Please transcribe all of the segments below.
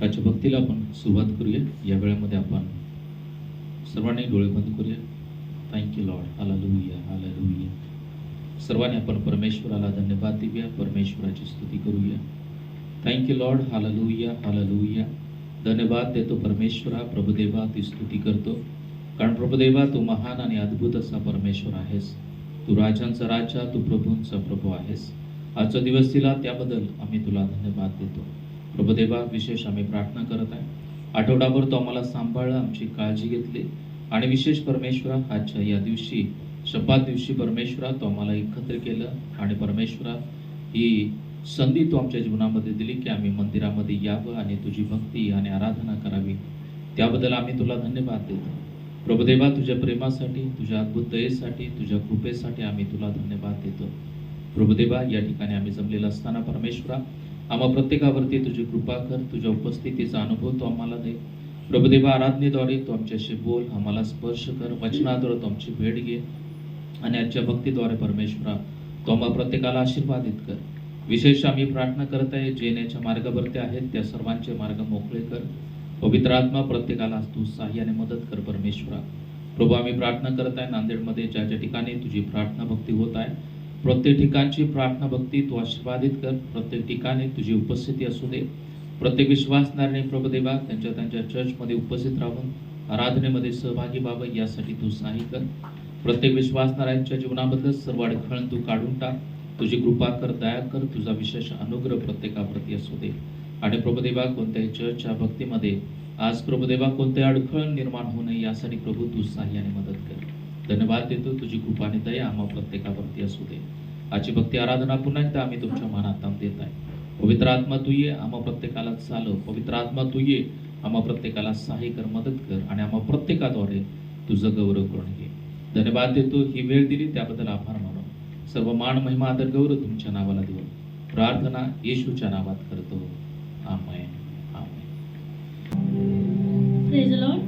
आजच्या भक्तीला आपण सुरुवात करूया. या वेळेमध्ये आपण सर्वांनी डोळे बंद करूया. Thank you Lord. Hallelujah, hallelujah. सर्वांनी आपण परमेश्वराला धन्यवाद देऊया, परमेश्वराची स्तुती करूया. Thank you Lord. Hallelujah, hallelujah. धन्यवाद देतो परमेश्वरा. प्रभुदेवा ती स्तुती करतो, कारण प्रभुदेवा तू महान आणि अद्भुत असा परमेश्वर आहेस. तू राजांचा राजा, तू प्रभूंचा प्रभू आहेस. आजचा दिवस दिला त्याबद्दल आम्ही तुला धन्यवाद देतो. प्रभुदेवा, विशेष आम्ही प्रार्थना करत आहे. आठवडाभर तो आम्हाला सांभाळलं, आमची काळजी घेतली आणि विशेष परमेश्वरा आजच्या या दिवशी शब्दात दिवशी परमेश्वरा तो आम्हाला एकत्र केलं आणि परमेश्वरा ही संधी तो आमच्या जीवनामध्ये दिली की आम्ही मंदिरामध्ये यावं आणि तुझी भक्ती आणि आराधना करावी. त्याबद्दल आम्ही तुला धन्यवाद देतो. प्रभुदेवा, तुझ्या प्रेमासाठी, तुझ्या अद्भुत दयेसाठी, तुझ्या कृपेसाठी आम्ही तुला धन्यवाद देतो. प्रभुदेवा, या ठिकाणी आम्ही जमलेला असताना परमेश्वरा आम्हा प्रत्येकावरती तुझी कृपा कर. तुझ्या उपस्थितीचा अनुभव तो आम्हाला दे. प्रभुदेवा, आराधनेद्वारे तो आमच्याशी बोल, आम्हाला स्पर्श कर. वचनाद्वारे तो आमची भेट घे आणि आजच्या भक्तीद्वारे परमेश्वरा तो आम्हा प्रत्येकाला आशीर्वादित कर. विशेष आम्ही प्रार्थना करत आहे, जे येण्याच्या मार्गावरती आहेत त्या सर्वांचे मार्ग मोकळे कर. पवित्र आत्मा प्रत्येकाला तू सहाय्याने मदत कर परमेश्वरा. प्रभू, आम्ही प्रार्थना करत आहे नांदेडमध्ये ज्या ज्या ठिकाणी तुझी प्रार्थना भक्ती होत आहे, प्रत्येक ठिकाणची प्रार्थना भक्ती तू आशीर्वादित कर. प्रत्येक ठिकाणी तुझी उपस्थिती असू दे. प्रत्येक विश्वासणाऱ्याने प्रभुदेवा त्यांच्या चर्चमध्ये उपस्थित राहून आराधनेमध्ये सहभागी व्हावं यासाठी तू सहाय्य कर. प्रत्येक विश्वासणाऱ्यांच्या जीवनामधलं सर्व अडखळण तू काढून टाक. तुझी कृपा कर, दया कर. तुझा विशेष अनुग्रह प्रत्येकाप्रती असू दे. आणि प्रभुदेवा, कोणत्याही चर्चच्या भक्तीमध्ये आज प्रभुदेवा कोणत्याही अडखळण निर्माण होऊ नये यासाठी प्रभू तू सहाय्याने मदत कर. धन्यवाद देतो. तुझी कृपा आणि दया आम्हा प्रत्येकावरती असू दे. आजची भक्ती आराधना पुन्हा एकदा आम्ही तुमच्या मनात देत आहे. पवित्र आत्मा तू ये, आम्हा प्रत्येकाला चालव. पवित्र आत्मा तू ये, आम्हा प्रत्येकाला सहाय्य कर, मदत कर आणि आम्हा प्रत्येकाद्वारे तुझं गौरव करून घे. धन्यवाद देतो. ही वेळ दिली त्याबद्दल आभार मानो. सर्व मान, महिमा, आदर, गौरव तुमच्या नावाला देऊन प्रार्थना येशूच्या नावात करतो. Amen, amen. Praise the Lord.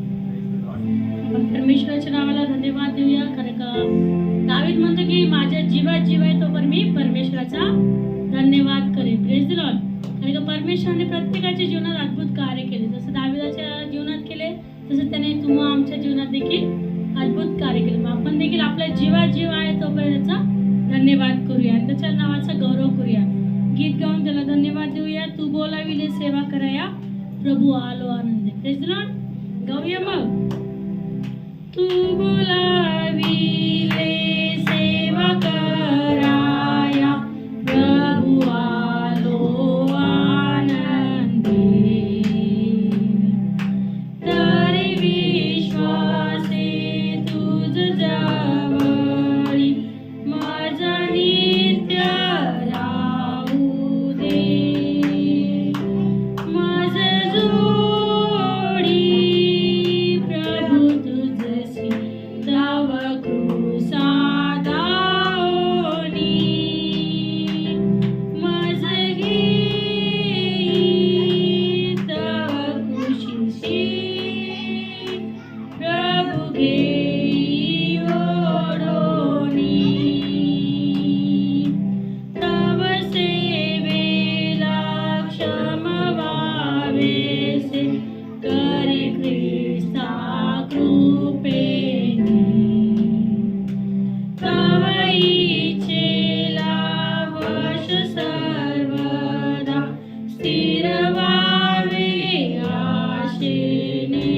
आपण परमेश्वराच्या नावाला धन्यवाद देऊया. कारण का दावीद म्हणतो की माझ्या जीवात जीव आहे तोपर्यंत मी परमेश्वराचा धन्यवाद करेन. Praise the Lord. कारण का परमेश्वराने प्रत्येकाच्या जीवनात अद्भुत कार्य केले. जसं दावीदाच्या जीवनात केले तसं त्याने तुम्हा आमच्या जीवनात देखील अद्भुत कार्य केले. मग आपण देखील आपल्या जीवात जीव आहे तोपर्यंत त्याचा धन्यवाद करूया आणि त्याच्या नावाचा गौरव करूया. गीत गाऊन त्याला धन्यवाद देऊया. तू बोलाविले सेवा कराया, प्रभू आलो आनंद. Praise the Lord. गाऊया मग. तू बोलाविले सेवा कराया, प्रभू आलो आनंदी. तरी विश्वासे तुझ जवळी माझा नित्य राहू दे. माझं जोडी प्रभू तुझसी तव कृसा दाओनी. माझं घेई तव कुशीशी, प्रभू घेई ओढोनी. तव सेवेला क्षम व्हावेसे, करी ख्रिस्ता कृपेने. तव इच्छेला वश सर्वदा, स्थिर व्हावे आशेने.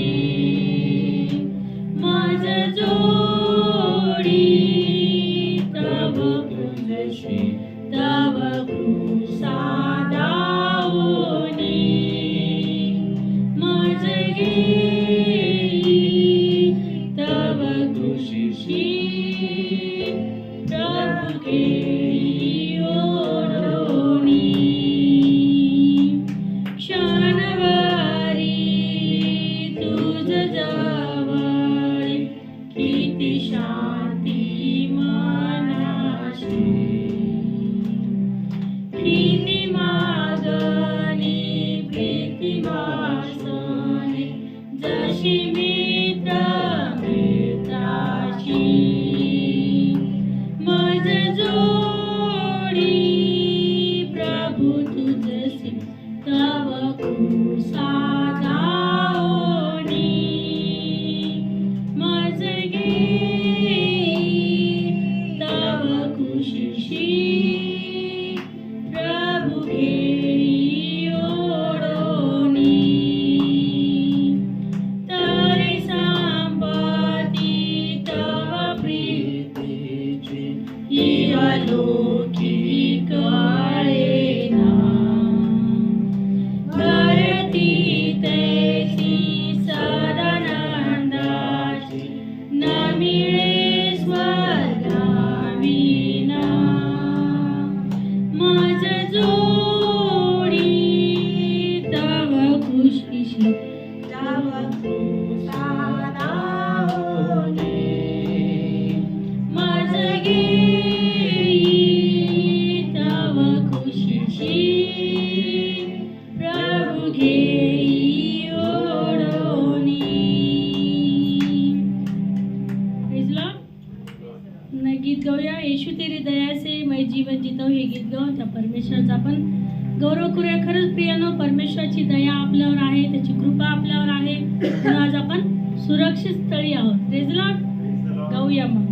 माझं जोडी तव तुझशी तव कृसा दाओनी. माझं घेई तव कुशीशी, प्रभू घेई ओढोनी. क्षणभरी तुझ जवळ किती शांती मनाशी. किती मागणी प्रीती वासने, जशी मित्र मित्राची. माझं जोडी प्रभू तुझसी तव कुसा दाओनी मज घेई तव कुशीशी प्रभु घेई ओढोनी तरी संपत्ती तव प्रीतीची इहलोकी कळेना भरती तैसी सदानंदाची न मिळे स्वर्गाविना मज जोडी तव खुशीशी तव कुसादाओनी मज घेई तव खुशीशी प्रभु घेई ओढोनी. Praise the Lord. न गीत गाऊया. येशू तेरी दया से मैं जीवन जीता हूँ हे गीत गाऊन त्या परमेश्वराचा आपण गौरव करूया. खरंच प्रियानो, परमेश्वराची दया आपल्यावर आहे, त्याची कृपा आपल्यावर आहे. म्हणून आज आपण सुरक्षित स्थळी आहोत. Praise the Lord. गाऊया मग.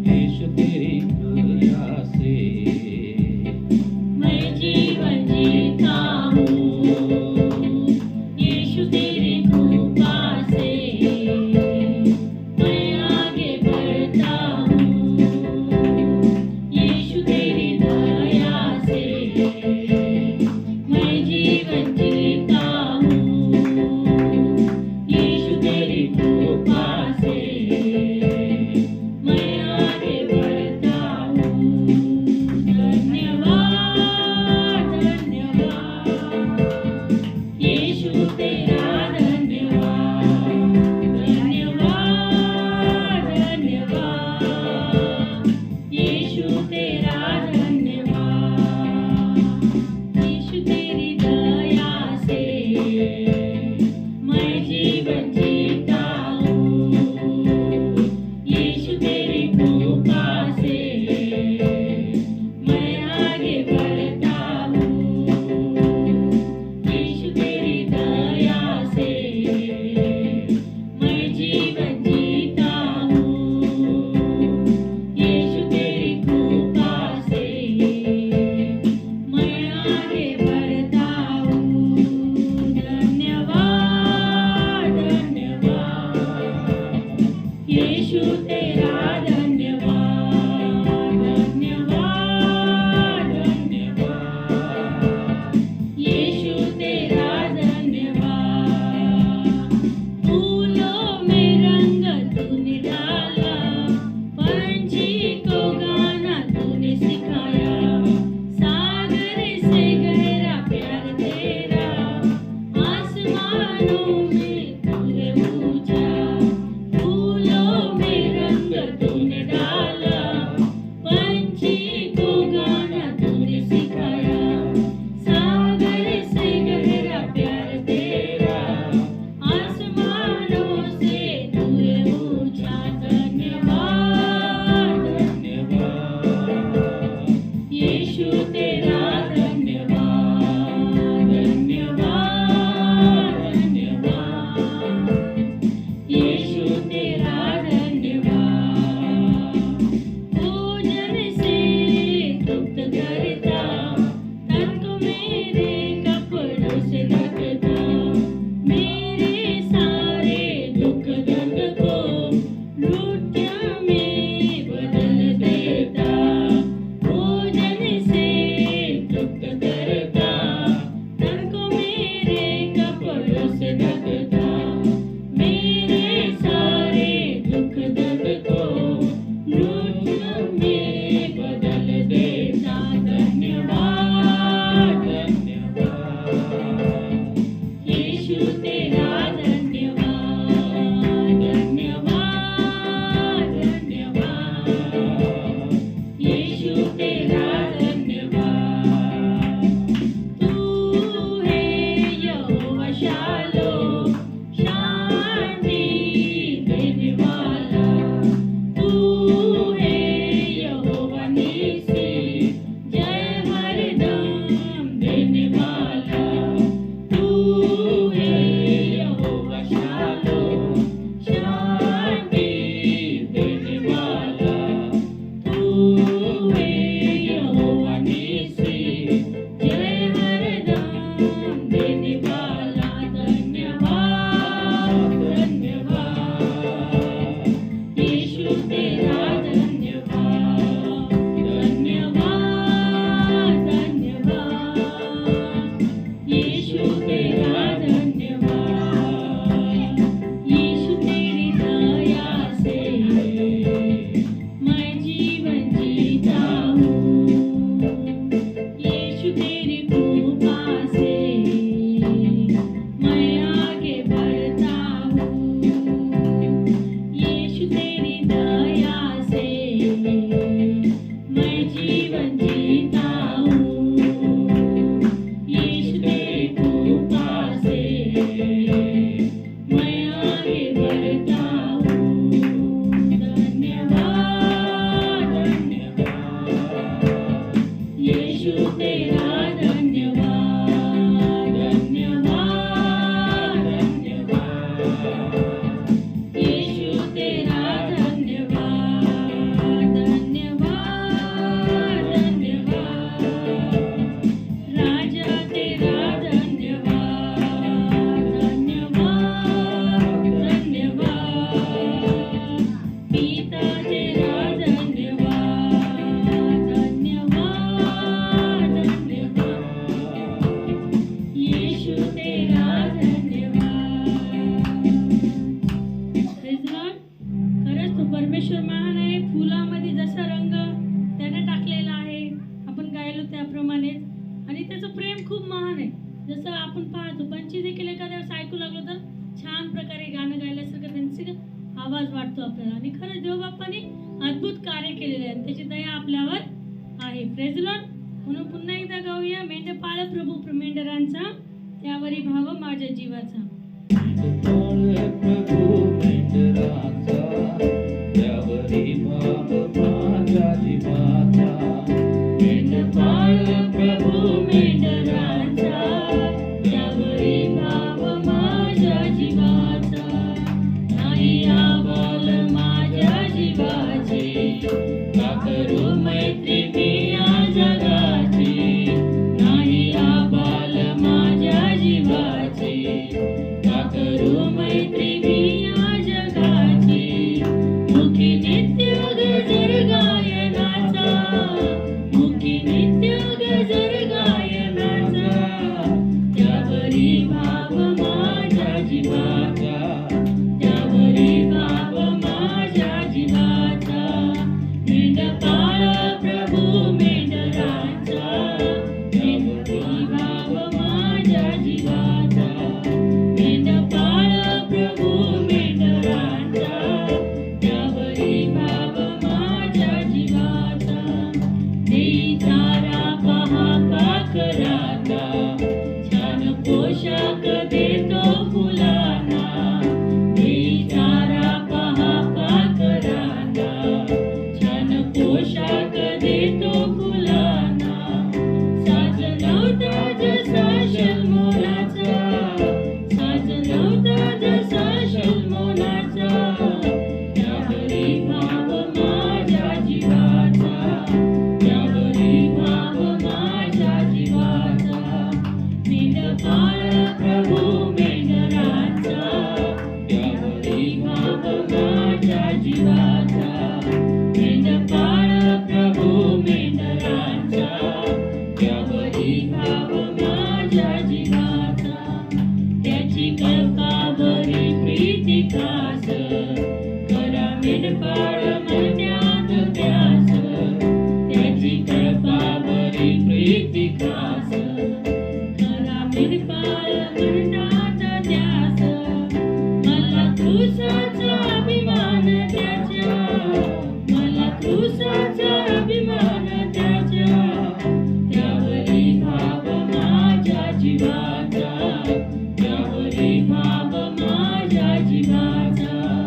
यीशु तेरी दया से मैं जीवन जीता हूँ यीशु तेरी कृपा से मैं आगे बढ़ता हूँ यीशु तेरी दया से मैं जीवन जीता हूँ यीशु तेरी कृपा से मैं आगे बढ़ता हूँ. धन्यवाद धन्यवाद यीशु तेरा धन्यवाद धन्यवाद धन्यवाद यीशु तेरा धन्यवाद. यीशु तेरी दया से मैं जीवन जीता हूँ यीशु तेरी कृपा से मैं आगे बढ़ता हूँ यीशु तेरी दया से मैं जीवन जीता हूँ यीशु तेरी कृपा से मैं आगे बढ़ता हूँ. धन्यवाद धन्यवाद यीशु तेरा धन्यवाद धन्यवाद धन्यवाद यीशु तेरा धन्यवाद. फूलों में रंग तूने डाला, पंछी को गाना तूने सिखाया, सागर से गहरा प्यार तेरा आसमानों में तूने पूछा. फूलों में रंग तूने डाला, पंछी को गाना तूने सिखाया, सागर से गहरा प्यार तेरा आसमानों से तूने पूछा. धन्यवाद धन्यवाद यीशु तेरा धन्यवाद धन्यवाद धन्यवाद यीशु तेरा धन्यवाद. भोजन से तृप्त करता, तन को मेरे कपड़ों से ढकता, मेरे सारे दुख दर्द को लुटिया में बदल देता. भोजन से तृप्त करता, तन को मेरे कपड़ों से ढकता, मेरे सारे दुख दर्द को लुटिया में बदल देता. धन्यवाद धन्यवाद यीशु तेरा धन्यवाद धन्यवाद धन्यवाद यीशु तेरा धन्यवाद. तू है यहोवा शालोम, वाटतो आपल्याला. आणि खरंच देवबापाने अद्भुत कार्य केलेले आहे, त्याची दया आपल्यावर आहे. Praise the Lord. म्हणून पुन्हा एकदा गाऊया, मेंढपाळ प्रभू मेंढरांचा, त्यावरी भाव माझ्या जीवाचा. प्रभू मेंढरांचा, त्यावरी भाव माझ्या जीवाचा. मेंढपाळ प्रभू मेंढरांचा, त्यावरी भाव माझ्या जीवाचा. नाही आबाल माझ्या जीवाचे, का करू मैत्री मी या जगाची. नाही आबाल माझ्या जीवाचे, का करू मैत्री मी या जगाची. मुखी नित्य गजर गायनाचा, मुखी नित्य गजर गायनाचा. त्यावरी भाव माझ्या जीवाचा, त्यावरी भाव माझ्या जीवाचा. मेंढपाळ प्रभू मेंढरांचा, त्यावरी भाव माझ्या जीवाचा. मेंढपाळ प्रभू मेंढरांचा, त्यावरी भाव माझ्या जीवाचा. देई चारा पहा पाखरांना, छान पोशाख देतो फुलांना. देई चारा पहा पाखरांना, छान पोशाख देतो फुलांना. साज नव्हता जसा शलमोनाचा, साज नव्हता जसा शलमोनाचा. त्यावरी भाव माझ्या जीवाचा, त्यावरी भाव माझ्या जीवाचा. मेंढपाळ प्रभू मेंढरांचा, त्यावरी भाव माझ्या जीवाचा. मेंढपाळ प्रभू मेंढरांचा, त्यावरी भाव माझ्या जीवाचा. त्याची कल्पावरी प्रीती खास, करा मेंढपाळ म्हणण्यात ध्यास. त्याची कल्पावरी प्रीती खास, करा मेंढपाळ म्हणण्यात ध्यास. मला क्रूसाचा अभिमान त्याच्या, मला क्रूसाचा अभिमान त्याच्या. त्यावरी भाव माझ्या जीवाचा, त्यावरी भाव माझ्या जीवाचा.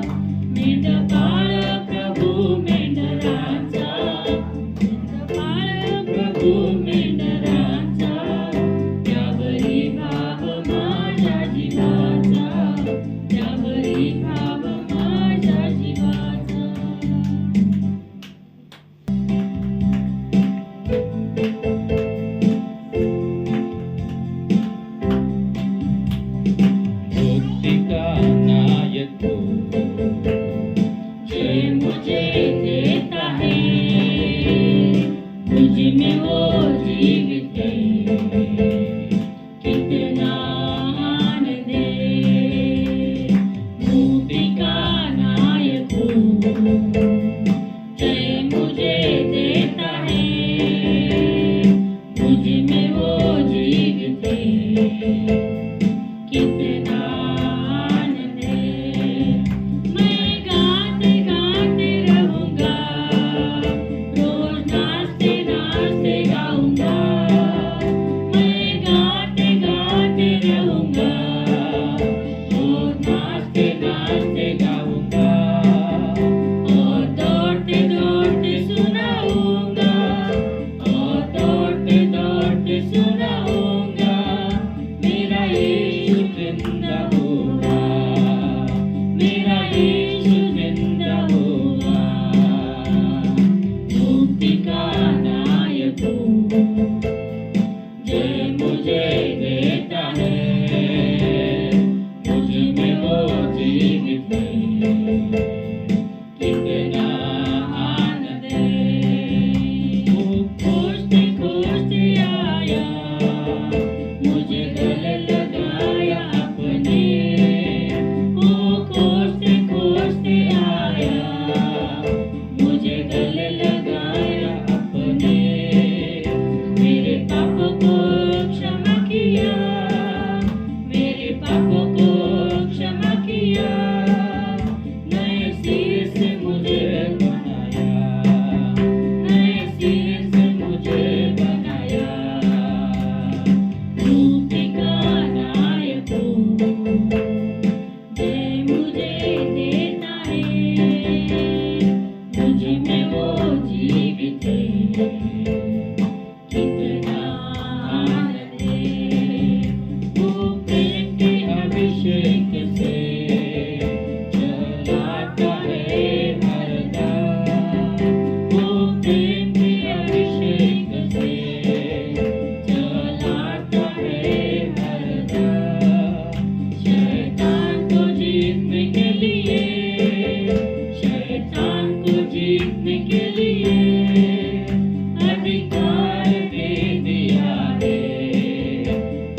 जय मुझे देता है, मुझ में वो जीवित है, कितना आनंद है। वो प्रेम के अभिषेक से चलाता है हरदम, वो प्रेम के अभिषेक से चलाता है हरदम। शैतान को जीतने के लिए, शैतान को जीतने के लिए अधिकार दे दिया है,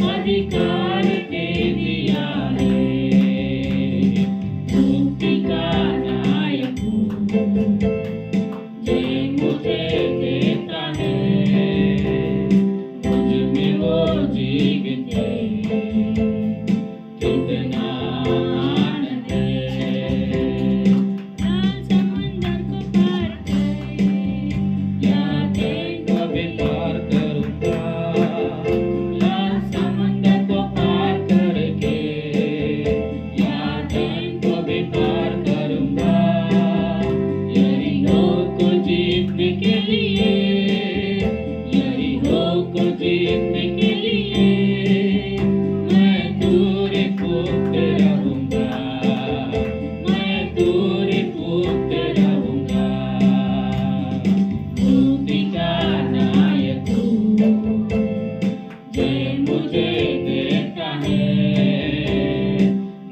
अधिकार दे दिया है। मुक्ति का नायक जय मुझे देता है, मुझ में वो जीवित है, कितना आनंद है। लाल समंदर को पार करे, यादें को भी पार करूंगा। लाल समंदर को पार करके यादें को भी पार करूंगा। यरीहो को जीतने के लिए, यरीहो को जीतने के लिए मैं दूर फूकते रहूंगा, मैं दूर फूकते रहूंगा। मुक्ति का नायक जय मुझे देता है,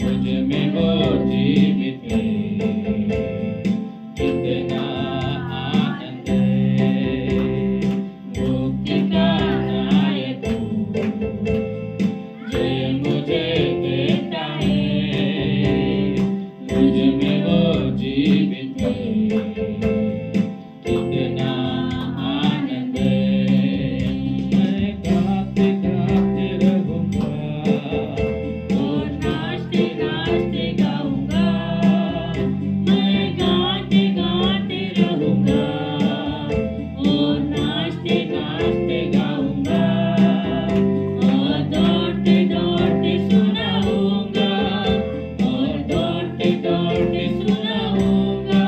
मुझ में वो जीवित है, कितना आनंद है। मुक्ति का नायक जय मुझे देता है, मुझ में वो जीवित है, कितना आनंद है। मैं गाते गाते रहूंगा और नाचते नाचते गाऊंगा। मैं गाते गाते रहूंगा और नाचते नाचते गाऊंगा। और दौड़ते दौड़ते सुनाऊंगा, और दौड़ते दौड़ते सुनाऊंगा।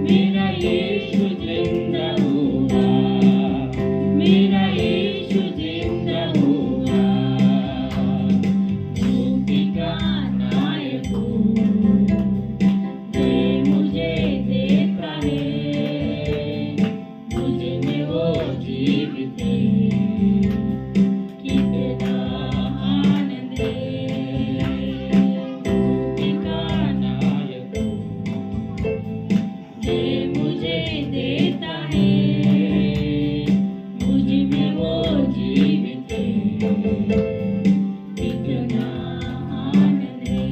मेरा यीशु जिंदा हुआ, मेरा यीशु जिंदा हुआ। मुक्ति का नायक जय मुझे देता है, मुझ में वो जीवित है, कितना आनंद है। मुक्ति का नायक जय मुझे देता है, मुझ में वो जीवित है, कितना आनंद है।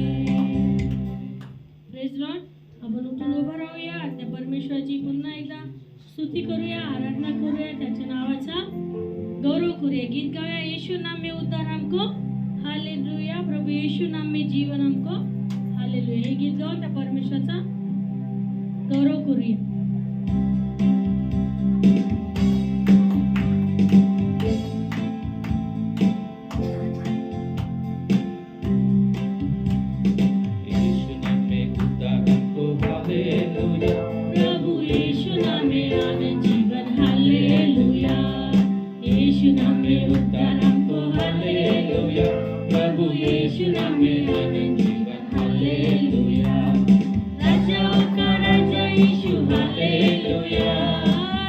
Praise Lord. आपण उठून उभं राहूया, त्या परमेश्वराची पुन्हा एकदा स्तुती करूया, आराधना करूया, त्याच्या नावाचा गौरव करूया. गीत गाऊया. यीशु नाम में उद्धार हमको, हालेलुया. प्रभु यीशु नाम में जीवन हमको, हालेलुया. हे गीत गाऊन त्या परमेश्वराचा गौरव करूया. यीशु नाम में उद्धार हमको, हालेलुया। प्रभु यीशु नाम में आनंद जीवन, हालेलुया. यीशु नाम में उद्धार हमको, हालेलुया. प्रभु यीशु नाम में आनंद जीवन, हालेलुया। राजाओं का राजा यीशु, हालेलुया.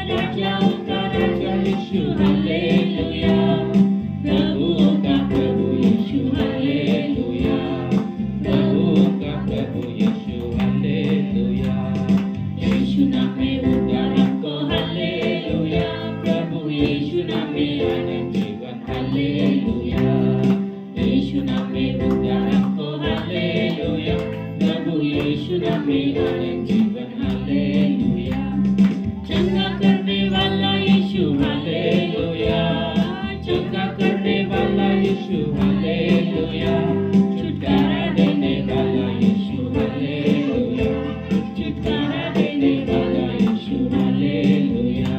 राजाओं का राजा यीशु, हालेलुया. प्रभुओं का प्रभु यीशु, हालेलुया. प्रभु का प्रभु यीशु, हालेलुया। यीशु नाम में उद्धार हमको, हालेलुया. प्रभु यीशु नाम में आनंद जीवन, हालेलुया. यीशु नाम में उद्धार हमको, हालेलुया. प्रभु यीशु नाम में आनंद जीवन, हालेलुया। चंगा करने वाला यीशु, हालेलुया. चंगा करने वाला यीशु, हालेलुया। छुटकारा देने वाला यीशु, हालेलुया। छुटकारा देने वाला यीशु, हालेलुया।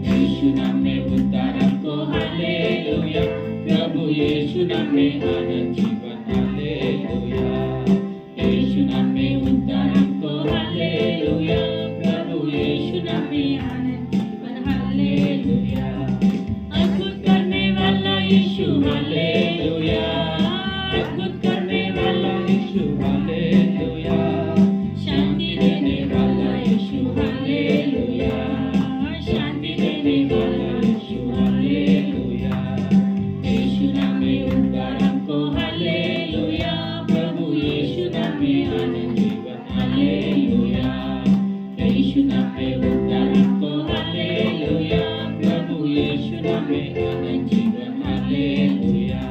यीशु नाम में उद्धार हमको, हालेलुया। प्रभु यीशु नाम में आनंद जीवन, हालेलुया। यीशु हालेलुया, शांति देने वाला यीशु हालेलुया, शांति देने वाला यीशु हालेलुया, यीशु नाम में उद्धार हमको हालेलुया, प्रभु यीशु नाम में आनंद जीवन हालेलुया, यीशु नाम में उद्धार हमको हालेलुया, प्रभु यीशु नाम में आनंद जीवन हालेलुया,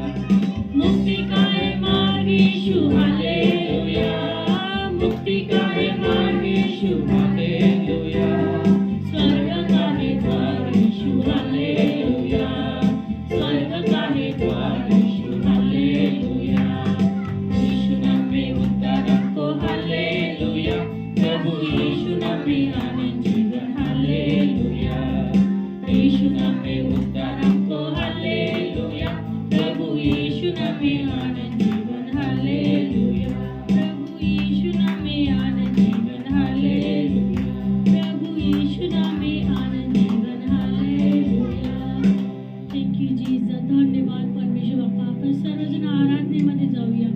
मुक्ति का है मार्ग यीशु हालेलुया, मुक्ति का है मार्ग यीशु हालेलुया, स्वर्ग का है द्वार यीशु हालेलुया, स्वर्ग का है द्वार यीशु हालेलुया, यीशु नाम में उद्धार हमको हालेलुया, प्रभु यीशु नाम में आनंद जीवन हालेलुया, यीशु नाम में उद्धार हमको हालेलुया, प्रभु यीशु नाम में आनंद जीवन हालेलुया, प्रभु यीशु नाम में आनंद जीवन हालेलुया, प्रभु यीशु नाम में आनंद जीवन हालेलुया. Thank you Jesus. धन्यवाद परमेश्वर बाप्पा. आपण सर्वजण आराधनेमध्ये जाऊया.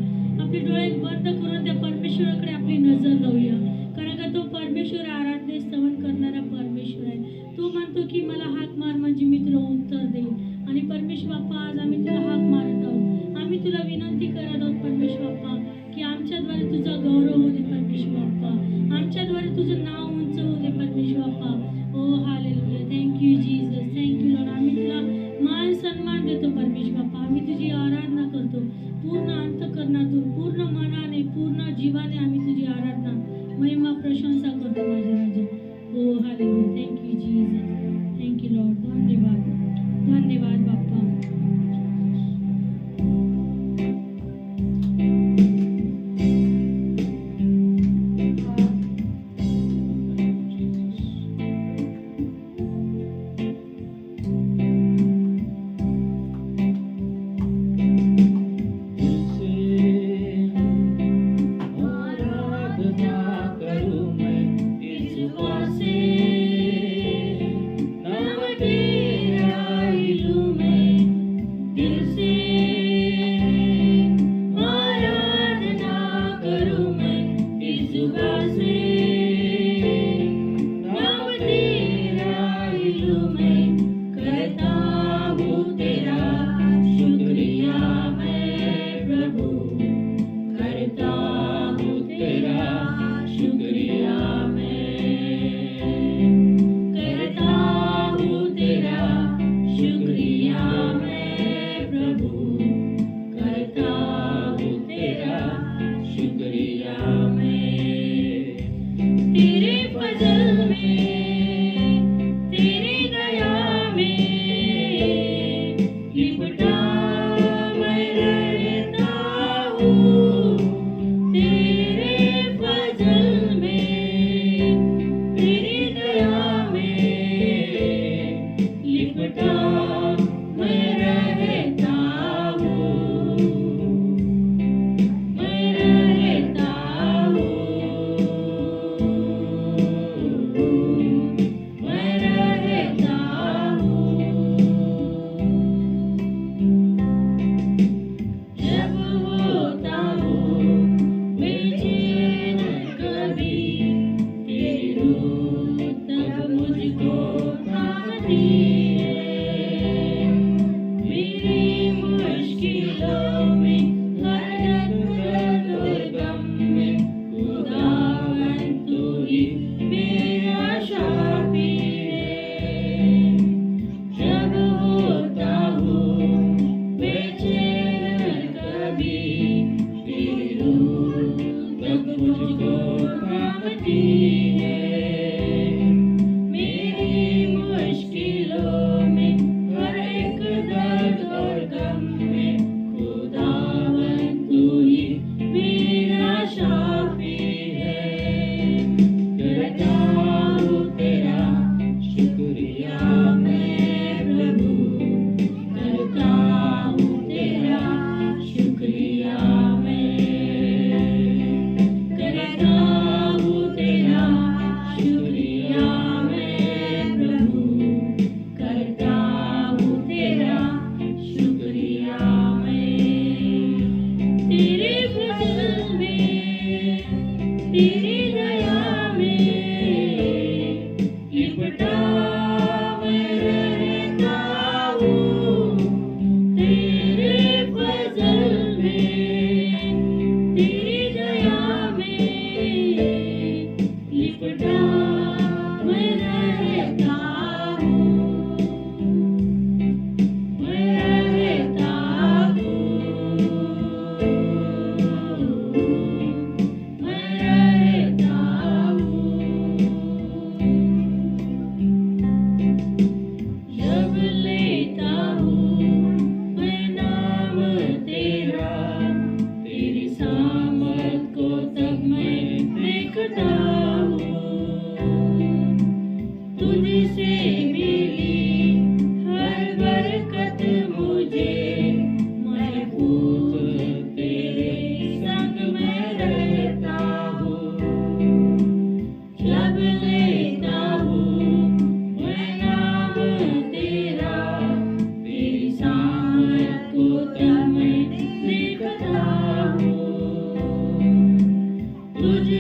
आपले डोळे बंद करून त्या परमेश्वराकडे आपली नजर लावूया. कारण का तो परमेश्वर आराधने स्तवन करणारा परमेश्वर आहे. तो म्हणतो की मला हाक मार म्हणजे मी तुला उत्तर देईन. आणि परमेश्वर बाप्पा आज आम्ही तुला हाक मारत आहोत. आम्ही तुला विनंती करत आहोत परमेश्वर बाप्पा की आमच्याद्वारे तुझा गौरव होऊ दे परमेश्वर बाप्पा. आमच्याद्वारे तुझं नाव उंच होऊ दे परमेश्वर बाप्पा. Oh hallelujah. Thank you Jesus. Thank you Lord. आम्ही तुला मान सन्मान देतो परमेश्वर बाप्पा. आम्ही तुझी आराधना करतो पूर्ण अंतःकरणातून, पूर्ण मनाने, पूर्ण जीवाने आम्ही तुझी आराधना, महिमा, प्रशंसा करतो माझे राजा. Oh hallelujah. Thank you Jesus. Thank you Lord. धन्यवाद. धन्यवाद बाप्पा. तेरा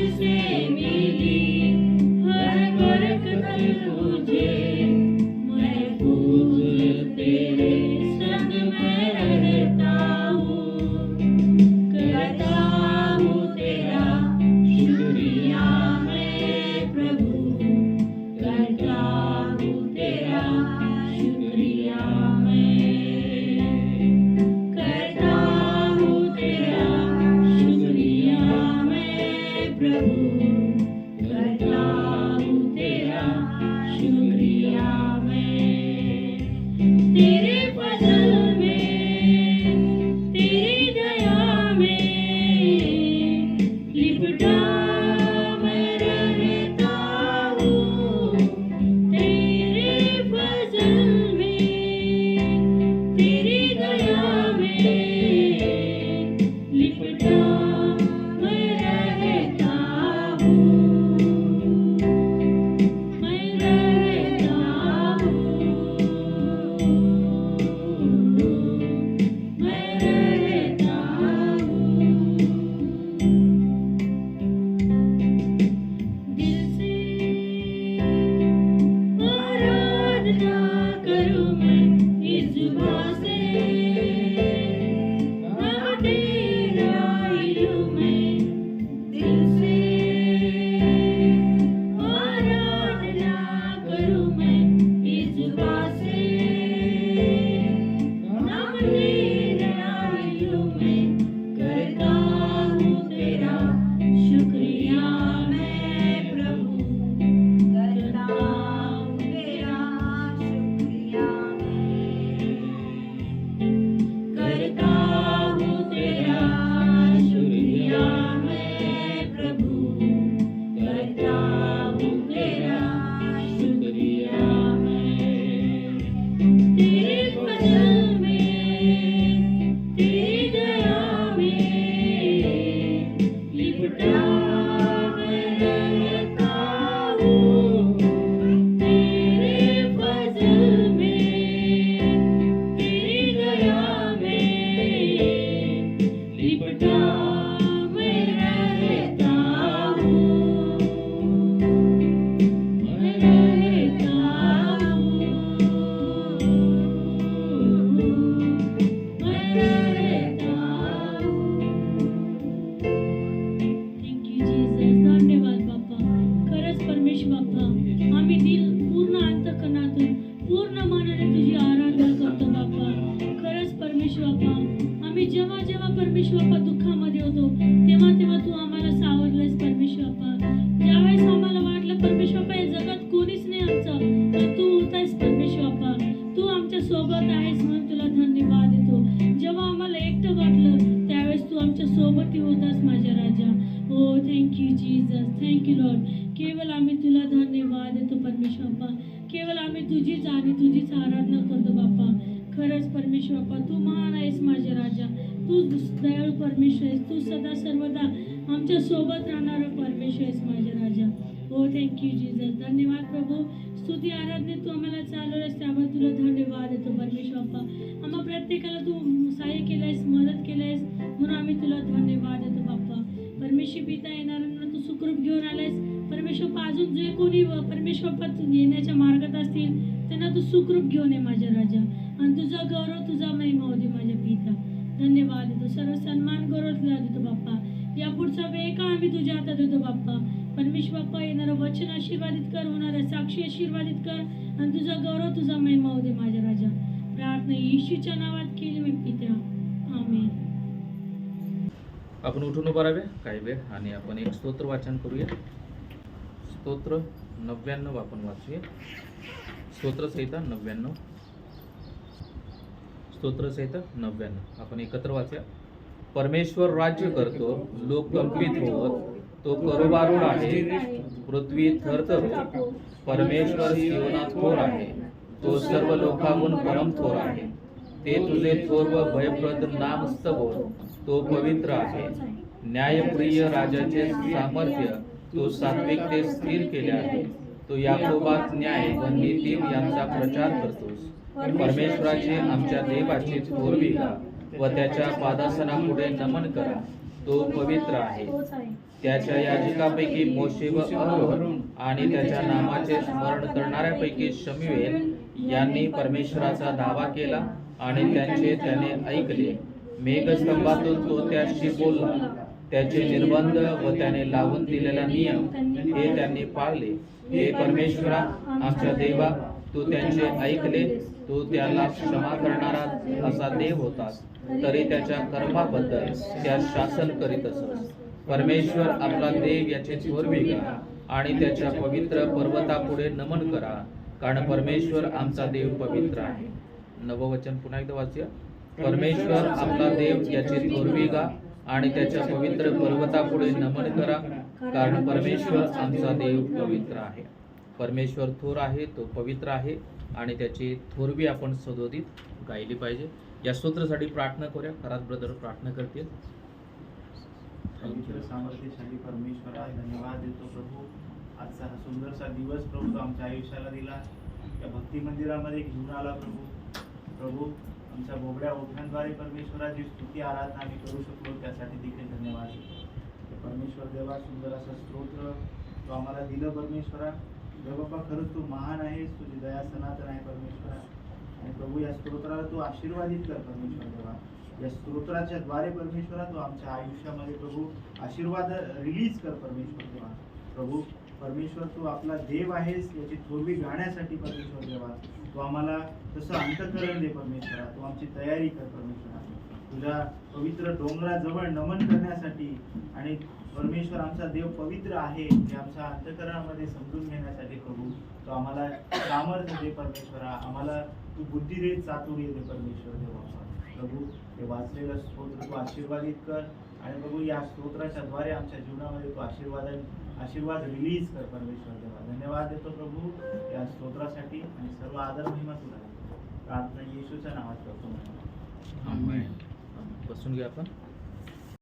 तुझसे मिली हर बरकत तुझे महफूज तेरे संग मैं रहता हूँ करता हूँ तेरा शुक्रिया मैं प्रभु करता हूँ तेरा शुक्रिया मैं करता हूँ तेरा शुक्रिया मैं प्रभु करता हूँ तेरा शुक्रिया मैं तेरे फजल में तेरी दया में लिपटा मैं रहता हूँ तेरे फजल में तेरी दया में लिपटा मैं रहता हूँ मैं रहता हूँ मैं रहता हूँ दिल से आराधना करूं मैं इस जुबां से नाम तेरा ही लूं मैं दिल से आराधना करूं मैं इस जुबां से नाम तेरा ही लूं मैं करता हूँ तेरा शुक्रिया मैं प्रभु करता हूँ तेरा शुक्रिया करता हूँ तेरा शुक्रिया मैं प्रभु करता हूँ तेरा शुक्रिया मैं तेरे फजल में तेरी दया में लिपटा मैं रहता हूँ तेरे फजल में तेरी दया में लिपटा मैं रहता हूँ मैं रहता मैं रहता थँक यू जीसस धन्यवाद बाप्पा खरंच परमेश्वर बाप्पा आम्ही दिल पूर्ण अंतकरणातून पूर्ण मनाने तुझी आराधना करतो बाप्पा खरंच परमेश्वर बाप्पा आम्ही जेव्हा जेव्हा परमेश्वर बाप्पा दुःखामध्ये होतो तेव्हा तेव्हा तू आम्हाला सावरलंस परमेश्वर बाप्पा ज्यावेळेस आम्हाला वाटलं परमेश्वर बाप्पा या जगात कोणीच नाही आमचं पण तू होतास परमेश्वर बाप्पा तू आमच्या सोबत आहेस म्हणून तुला धन्यवाद देतो जेव्हा आम्हाला एकटं वाटलं त्यावेळेस तू आमच्या सोबती होतास माझ्या राजा हो thank you Jesus thank you Lord केवळ आम्ही तुला धन्यवाद देतो परमेश्वर बाप्पा केवळ आम्ही तुझीच आणि तुझीच आराधना करतो बाप्पा खरंच परमेश्वर बाप्पा तू महान आहेस माझे राजा तू दयाळू परमेश्वर आहेस तू सदा सर्वदा आमच्या सोबत राहणारा परमेश्वर आहेस माझे राजा हो थँक यू जीसस धन्यवाद प्रभू स्तुती आराधनेत तू आम्हाला चालवलंस त्यामुळे तुला धन्यवाद देतो परमेश्वर बाप्पा आम्हा प्रत्येकाला तू सहाय्य केलंयस मदत केलंयस म्हणून आम्ही तुला धन्यवाद देतो बाप्पा परमेश्वर पिता येणाऱ्यांना तू सुखरूप घेऊन आलायस परमेश्वर बाप्पा अजून जे कोणी परमेश्वर बाप्पा तू येण्याच्या मार्गात असतील त्यांना तू सुखरूप घेऊन ये माझ्या राजा आणि तुझा गौरव तुझा महिमा होते माझ्या पिता धन्यवाद देतो सर्व सन्मान गौरव तुला देतो बाप्पा या पुढचा वेळ का आम्ही तुझ्या हातात देतो बाप्पा परमेश्वर बाप्पा येणारं वचन आशीर्वादित कर होणारं साक्षी आशीर्वादित कर आणि तुझा गौरव तुझा महिमा होते माझ्या राजा प्रार्थना येशूच्या नावात केली मी पित्या आमेन आपण उठून उभं राहावे काही वेळ आणि आपण एक स्तोत्र वाचन करूया स्तोत्र 99 आपण वाचूया स्तोत्रसहिता 99 स्तोत्रसहिता 99 आपण एकत्र वाचूया परमेश्वर राज्य करतो लोक कंपित होत तो करोबारूढ आहे पृथ्वी थरथर परमेश्वर सियोनात थोर आहे तो सर्व लोकांहून परम थोर आहे ते तुझे थोर व भयप्रद नाम स्तवोर तो पवित्र आहे न्यायप्रिय राजाचे सामर्थ्य तो सात्विकते स्थिर केले आहे तो याकोबात न्याय व नीती यांचा प्रचार करतोस परमेश्वराचे आमच्या देवाची थोरविगा व त्याच्या पादासनापुढे नमन करा तो पवित्र आहे त्याच्या याजकापैकी मोशे व अहरोन आणि त्याच्या नामाचे स्मरण करणाऱ्यापैकी शमूएल यांनी परमेश्वराचा दावा केला आणि त्यांचे त्याने ऐकले. मेघस्तंभातून तो त्याशी बोलला. त्याचे निर्बंध व त्याने लावून दिलेला नियम हे त्यांनी पाळले. हे परमेश्वरा, आमच्या देवा, तू त्यांचे ऐकले. तू त्याला क्षमा करणारा असा देव होतास, तरी त्याच्या कर्माबद्दल त्या शासन करीत असत. परमेश्वर आपला देव याचे थोरविगा आणि त्याच्या पवित्र पर्वतापुढे नमन करा, कारण परमेश्वर आमचा देव पवित्र आहे. नववचन पुन्हा एकदा वाचूया. परमेश्वर आपला देव याचे थोरविगा आणि त्याच्या पवित्र पर्वतापुढे नमन करा, कारण परमेश्वर आमचा देव पवित्र आहे. परमेश्वर थोर आहे, तो पवित्र आहे आणि त्याची थोरवी आपण सदोदित गायली पाहिजे. या स्तोत्रासाठी प्रार्थना करूया. खरात ब्रदर प्रार्थना करतील. पवित्र सामर्थ्यशाली परमेश्वरा, धन्यवाद देतो प्रभू. आजचा हा सुंदरसा दिवस प्रभू तू आमच्या आयुष्याला दिला. या भक्ती मंदिरामध्ये घेऊन आला प्रभू. आमच्या बोबड्या ओठांद्वारे परमेश्वराची स्तुती आराधना आम्ही करू शकलो, त्यासाठी देखील धन्यवाद देतो. परमेश्वर देवा, सुंदर असं स्तोत्र तू आम्हाला दिलं परमेश्वरा. देव बाप्पा, खरंच तू महान आहेस, तुझी दया सनातन आहे परमेश्वरा. आणि प्रभू, या स्तोत्राला तू आशीर्वादित कर परमेश्वर देवा. या स्तोत्राच्या द्वारे परमेश्वरा तू आमच्या आयुष्यामध्ये प्रभू आशीर्वाद रिलीज कर परमेश्वर देवा. प्रभू परमेश्वर, तू आपला देव आहेस याची थोरवी गाण्यासाठी परमेश्वर देवा तू आम्हाला तसं अंतःकरण दे परमेश्वरा. तू आमची तयारी कर परमेश्वरा, तुझ्या पवित्र डोंगराजवळ नमन करण्यासाठी. आणि परमेश्वर, आमचा देव पवित्र आहे हे आमच्या अंतःकरणामध्ये समजून घेण्यासाठी प्रभू तू आम्हाला सामर्थ्य दे परमेश्वरा. आम्हाला तू बुद्धी दे, चातुर्य दे परमेश्वर देवा. प्रभू, हे वाचलेलं स्तोत्र तू आशीर्वादित कर. आणि प्रभू, या स्तोत्राच्या द्वारे आमच्या जीवनामध्ये तू आशीर्वाद रिलीज कर परमेश्वर देवा. धन्यवाद देतो प्रभू या स्तोत्रासाठी आणि सर्व आदर महिमा तुला देतो. प्रार्थना येशूच्या नावात करतो. आमेन. बसून घ्या आपण.